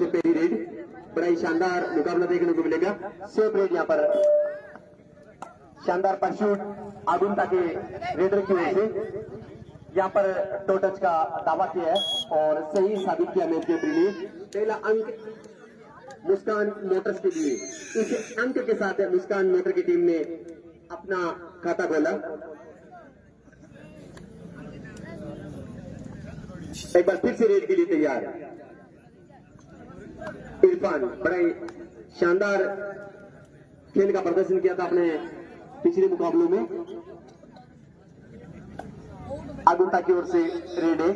से पहली रेड, बड़ा ही शानदार मुकाबला देखने को मिलेगा। सेफ रेड यहाँ पर शानदार परशूट आगुंता के रेडर की ओर से यहाँ पर टो टच का दावा किया है और सही साबित किया मैच के लिए। पहला अंक मुस्कान मोटर्स के लिए। इस अंक के साथ मुस्कान मोटर की टीम ने अपना खाता खोला। एक बार फिर से रेड के लिए तैयार। इरफान बड़ा ही शानदार खेल का प्रदर्शन किया था अपने पिछले मुकाबलों में। आगुंता की ओर से रेड है।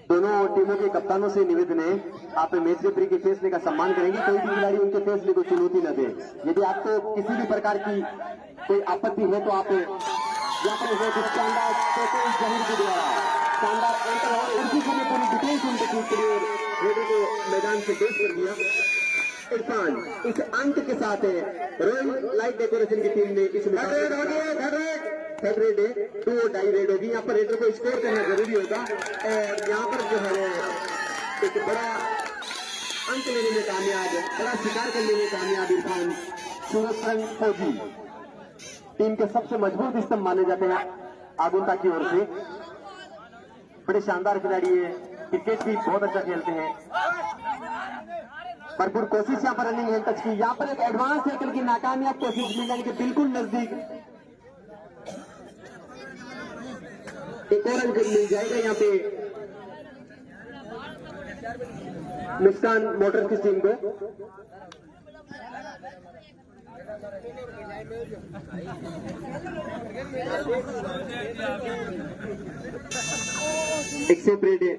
दोनों टीमों के कप्तानों से निवेदन है, आप मैच रेफरी के फैसले का सम्मान करेंगे, कोई भी खिलाड़ी उनके फैसले को चुनौती न दे। यदि आपको किसी भी प्रकार की कोई आपत्ति है तो आप यहाँ पर शानदार जमीन के द्वारा शानदार एंटर और उसी समय पूरी डिफेंस उनके खींच लिए रेडर को मैदान से पेश कर दिया। इरफान इस अंक के साथ रॉयल लाइट डेकोरेशन की टीम ने इस थर्ड रेड है, 2 और डाई रेड होगी। यहाँ पर रेडर को स्कोर करना जरूरी होगा और यहाँ पर जो है एक बड़ा अंक लेने में कामयाब, बड़ा शिकार करने में कामयाब इरफान सूरज फौजी टीम के सबसे मजबूत स्तंभ माने जाते हैं आगुंता की ओर से। बड़े शानदार खिलाड़ी है, क्रिकेट भी बहुत अच्छा खेलते हैं। भरपूर कोशिश यहाँ पर रनिंग हैंड टच की, यहाँ पर एक एडवांस सर्कल की नाकामयाब कोशिश मिलने के बिल्कुल नजदीक। एक और अंक मिल जाएगा यहाँ पे मुस्कान मोटर्स की टीम को। एक सेपरेट है।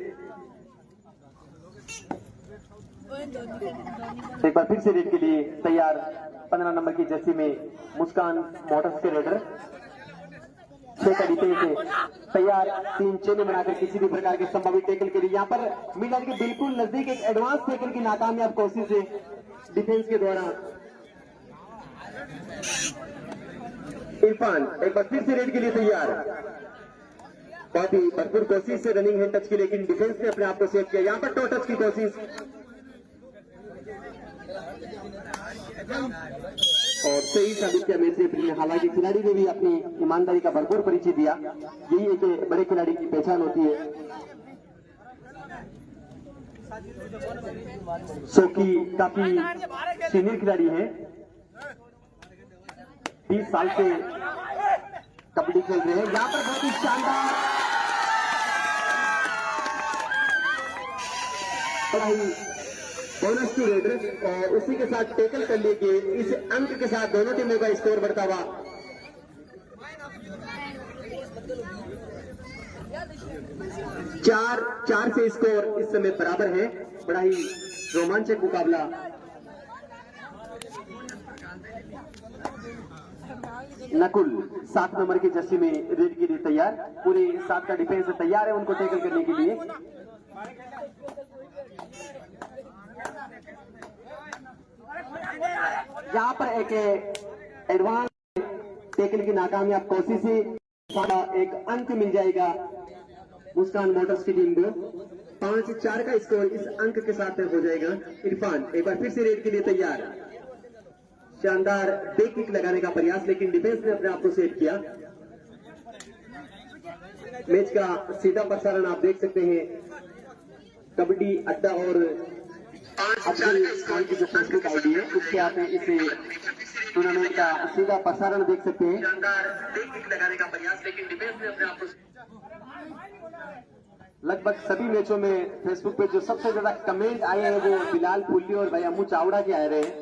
एक बार फिर से रेड के लिए तैयार 15 नंबर की जर्सी में मुस्कान मोटर्स के रेडर 6 तरीके से तैयार, 3 चेने बनाकर किसी भी प्रकार के संभावित टैकल के लिए। यहाँ पर मिडल के बिल्कुल नजदीक एक एडवांस टैकल की नाकामयाब कोशिश है डिफेंस के द्वारा। इरफान एक बार फिर से रेड के लिए तैयार, बहुत ही भरपूर कोशिश से रनिंग हैंड टच की, लेकिन डिफेंस ने अपने आप को सेव किया। यहाँ पर टो टच की कोशिश और सही साबित किया मैच रेफरी ने। हालांकि खिलाड़ी ने भी अपनी ईमानदारी का भरपूर परिचय दिया, यही एक बड़े खिलाड़ी की पहचान होती है। सोकी काफी सीनियर खिलाड़ी है, 20 साल से कबड्डी खेल रहे हैं। यहाँ पर बहुत ही शानदार पढ़ाई बोनस टू रेडर और उसी के साथ टैकल कर लेके इस अंक के साथ दोनों टीमों का स्कोर बढ़ता हुआ 4 से स्कोर इस समय बराबर है। बड़ा ही रोमांचक मुकाबला। नकुल 7 नंबर की जर्सी में रेड के लिए तैयार, पूरे 7 का डिफेंस तैयार है उनको टैकल करने के लिए। यहाँ पर एक एडवांस टैकल की नाकामयाब कोशिश से एक अंक मिल जाएगा मुस्कान मोटर्स की टीम को। 5-4 का स्कोर इस अंक के साथ हो जाएगा। इरफान एक बार फिर से रेड के लिए तैयार, शानदार बैक किक लगाने का प्रयास, लेकिन डिफेंस ने अपने आप को सेव किया। मैच का सीधा प्रसारण आप देख सकते हैं कबड्डी अड्डा और अब्दुल खान की जो फेसबुक आईडी है उसके आप इस टूर्नामेंट का सीधा प्रसारण देख सकते हैं। शानदार बैक किक लगाने का प्रयास, लेकिन डिफेंस ने अपने आप को। लगभग सभी मैचों में फेसबुक पे जो सबसे ज्यादा कमेंट आए हैं वो बिलाल पुल्ली और भाई अम्मू चावड़ा के आए रहे हैं।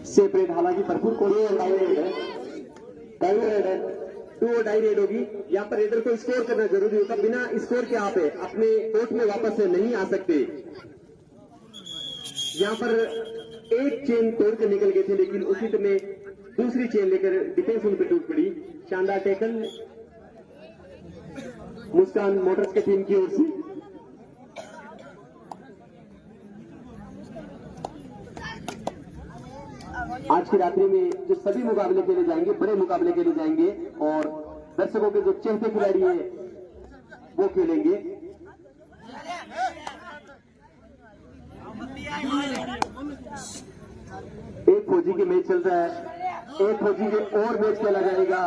सेपरेट हालांकि भरपूर कोरियर डाई रेड है, 2 और डाई रेड होगी। यहाँ पर रेडर को स्कोर करना जरूरी होगा, बिना स्कोर के आप अपने कोर्ट में वापस नहीं आ सकते। यहाँ पर एक चेन तोड़ कर निकल गए थे, लेकिन उसी समय दूसरी चेन लेकर डिफेंस उन पर टूट पड़ी। शानदार टैकल मुस्कान मोटर्स के टीम की ओर से। आज की रात्रि में जो सभी मुकाबले खेले जाएंगे बड़े मुकाबले खेले जाएंगे और दर्शकों के जो चहेते खिलाड़ी है वो खेलेंगे। एक फौजी के मैच चल रहा है, एक फौजी के और मैच खेला जाएगा,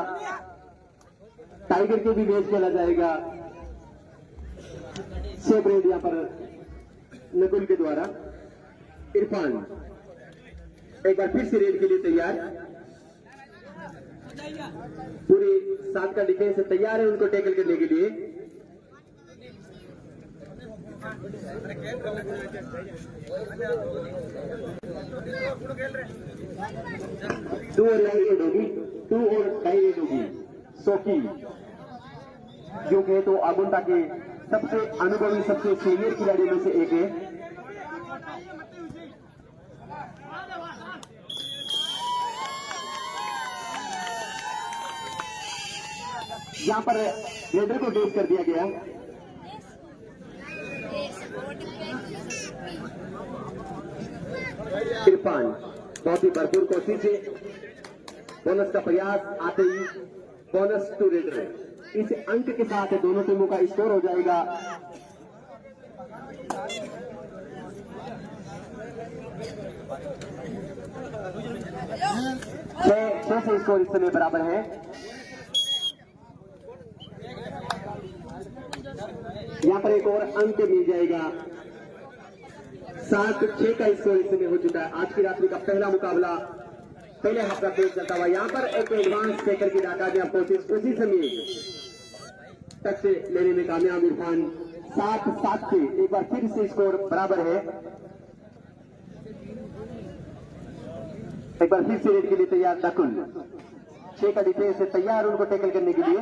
टाइगर के भी मैच खेला जाएगा। 6 रेड यहां पर नकुल के द्वारा। इरफान एक बार फिर से रेड के लिए तैयार, पूरी 7 का डिफेंस तैयार है उनको टैकल करने के लिए। टू और लाइन रेड होगी, 2 और डाई रेड होगी। सोकी जो कि तो आगुंटा के सबसे अनुभवी, सबसे सीनियर खिलाड़ियों में से एक है। यहां पर रेडर को डेज कर दिया गया। इरफान बहुत ही भरपूर कोशिश है, बोनस का प्रयास आते ही बोनस टू रेडर। इस अंक के साथ दोनों टीमों का स्कोर हो जाएगा 6 से स्कोर इस समय बराबर है। यहां पर एक और अंक मिल जाएगा। 7-6 का स्कोर इस समय हो चुका है। आज की रात्रि का पहला मुकाबला, पहले हाफ का खेल चलता हुआ। यहां पर एक एडवांस टेकर की नाकामयाब कोशिश, उसी समय टच लेने में कामयाब इरफान। 7-7 से एक बार फिर से स्कोर बराबर है। एक बार फिर से रेड के लिए तैयार नकुल। 6 का डिफेंस से तैयार उनको टैकल करने के लिए।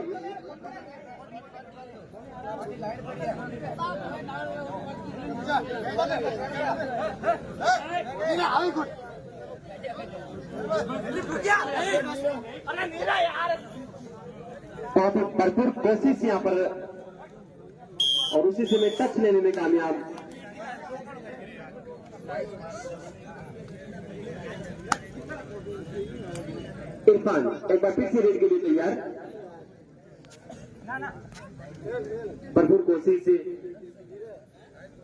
बहुत ही भरपूर कोशिश यहां पर और उसी समय टच लेने में कामयाब। इरफान एक बार फिर से रेड के लिए तैयार, भरपूर कोशिश से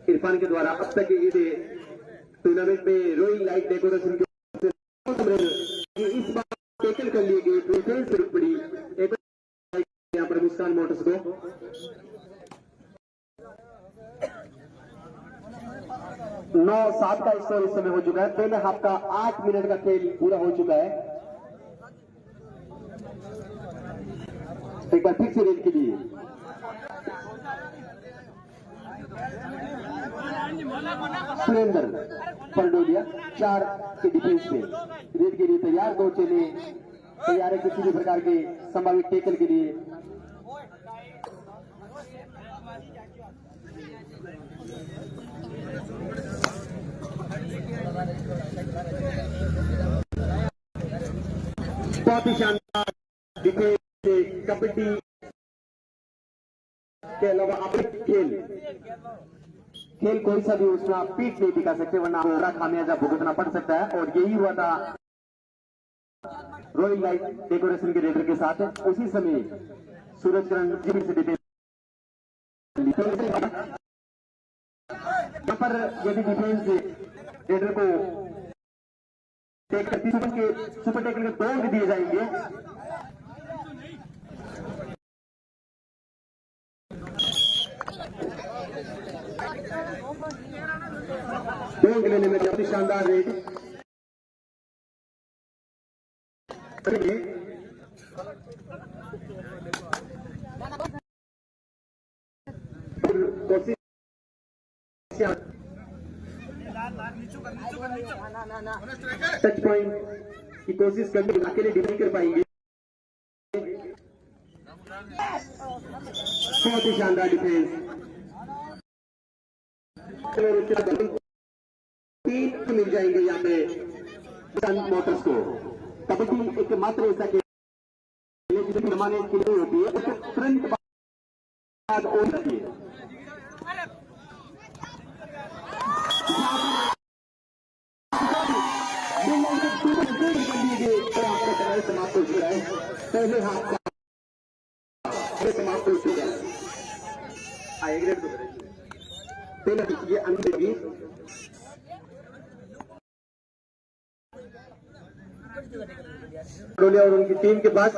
इरफान के द्वारा अब तक इस टूर्नामेंट में रोइंग लाइट डेकोरेशन इस बार टैकल कर लिए गए डिफेंस से पड़ी। एक यहां पर मुस्कान मोटर्स को 9-7 का स्कोर इस समय हो चुका है। पहले हाफ का 8 मिनट का खेल पूरा हो चुका है। एक बार फिर से रेड के लिए सुरेंद्र फरडोलिया 4 के डिफेंस पे रेड के लिए तैयार। 2 चेले तैयार है किसी भी प्रकार के संभावित टैकल के लिए। बहुत ही शानदार डिफेंस से कबड्डी के अलावा अपने खेल कोई सा भी उसमें आप पीठ नहीं दिखा सकते, वरना पूरा खामियाजा भुगतना पड़ सकता है। और यही हुआ था रॉयल लाइट डेकोरेशन के रेडर के साथ। उसी समय सूरज किरण जी से डिफेंस यहां पर यदि डिफेंस रेडर को टेक करती सुपर टेकल के 2 अंक दिए जाएंगे। लेने में काफी शानदार रेड। कोशिश टच पॉइंट की कोशिश करके अकेले डिफेंड कर पाएंगे। बहुत ही शानदार डिफेंस। 3 मिल जाएंगे यहाँ पे मोटर्स को। कबड्डी एक मात्र ऐसा खेल जिसकी जमाने के लिए होती है, उसके तुरंत बाद हो सकती है। समाप्त हो चुका है। पहले हाथ समाप्त हो चुका है। एक रेड तो करें पहले ये अंदर होगी और उनकी टीम के पास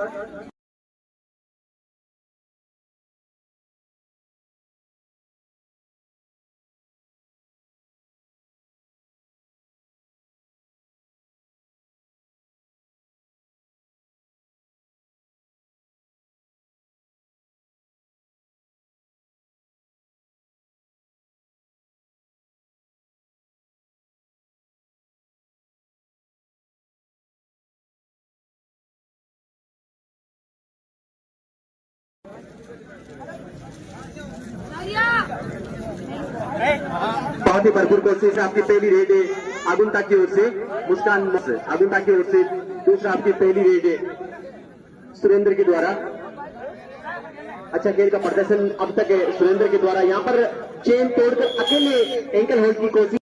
बहुत ही भरपूर कोशिश है आपकी पहली रेड है आगुंता की ओर से मुस्कान आगुंता की ओर से दूसरा आपकी पहली रेड है सुरेंद्र के द्वारा अच्छा खेल का प्रदर्शन अब तक है सुरेंद्र के द्वारा यहाँ पर चेन तोड़कर अकेले एंकल होल्ड की कोशिश